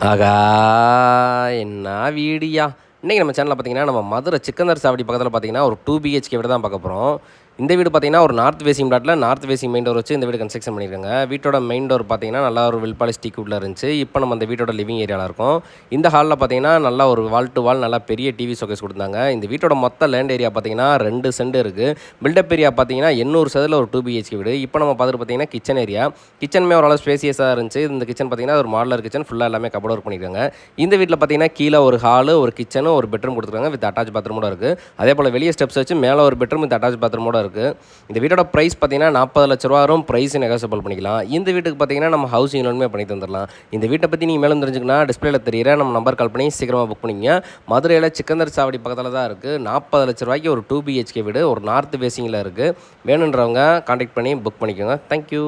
ஆகா! என்ன வீடுயா! இன்னைக்கு நம்ம சேனல்ல பார்த்தீங்கன்னா, நம்ம மதுரை சிக்கந்தர் சாவடி பக்கத்தில பார்த்தீங்கன்னா, ஒரு 2 பிஹெச்கே வீடு தான் பார்க்க போறோம். இந்த வீடு பார்த்தீங்கன்னா, ஒரு நார்த் ஃபேசிங் பிளாட்ல நார்த் ஃபேசிங் மெயின் டோர் வச்சு இந்த வீடு கன்ஸ்ட்ரக்ஷன் பண்ணியிருக்காங்க. வீட்டோட மெயின் டோர் பார்த்தீங்கன்னா, நல்லா ஒரு வெல் பாலிஷ் டீக் வுட்ல இருந்துச்சு. இப்போ நம்ம அந்த வீட்டோட லிவிங் ஏரியால இருக்கோம். இந்த ஹால்ல பார்த்தீங்கன்னா, நல்லா ஒரு வால் டு வால் நல்லா பெரிய டிவி ஷோகேஸ் குடுத்தாங்க. இந்த வீட்டோட மொத்த லேண்ட் ஏரியா பார்த்தீங்கன்னா, 2 சென்ட் இருக்கு. பில்டப் ஏரியா பார்த்தீங்கன்னா, 800 ஒரு 2 பிஹெச்கே வீடு. இப்போ நம்ம பார்த்துட்டு பார்த்தீங்கன்னா, கிச்சன் ஏரியா. கிச்சனுமே ஓரளவு ஸ்பேசியஸா இருந்துச்சு. இந்த கிச்சன் பார்த்தீங்கன்னா, ஒரு மாடுலர் கிச்சன் ஃபுல்லா எல்லாமே கபோர்ட் ஒர்க் பண்ணியிருக்காங்க. இந்த வீட்ல பார்த்தீங்கன்னா, கீழ ஒரு ஹாலு, ஒரு கிச்சனு, ஒரு பெட்ரூம் குடுத்துருக்காங்க. வித் அட்டாச் பாத்ரூமோட இருக்கு. அதேபோல வெளிய ஸ்டெப்ஸ் வச்சு மேல ஒரு பெட்ரூம் வித் அட்டாச் பாத்ரூமோட இருக்கு. இந்த வீட்டோட பிரைஸ் பார்த்தீங்கன்னா 40 லட்ச ரூபா வரும். பிரைஸ் நெகோஷியபிள் பண்ணிக்கலாம். இந்த வீட்டுக்கு பார்த்தீங்கன்னா நம்ம ஹவுசிங் லோனுமே பண்ணி தந்துடலாம். இந்த வீட்டை பற்றி நீங்கள் மேலும் தெரிஞ்சுக்கணும்னா டிஸ்பிளேல தெரியிற நம்ம நம்பர் கால் பண்ணி சீக்கிரமாக புக் பண்ணிக்கங்க. மதுரையில் சிக்கந்தர் சாவடி பக்கத்தில் தான் இருக்குது. 40 லட்ச ரூபாய்க்கு ஒரு 2 பிஹெச்கே வீடு ஒரு நார்த் ஃபேசிங்கில் இருக்குது. வேணுன்றவங்க கான்டாக்ட் பண்ணி புக் பண்ணிக்கோங்க. தேங்க்யூ.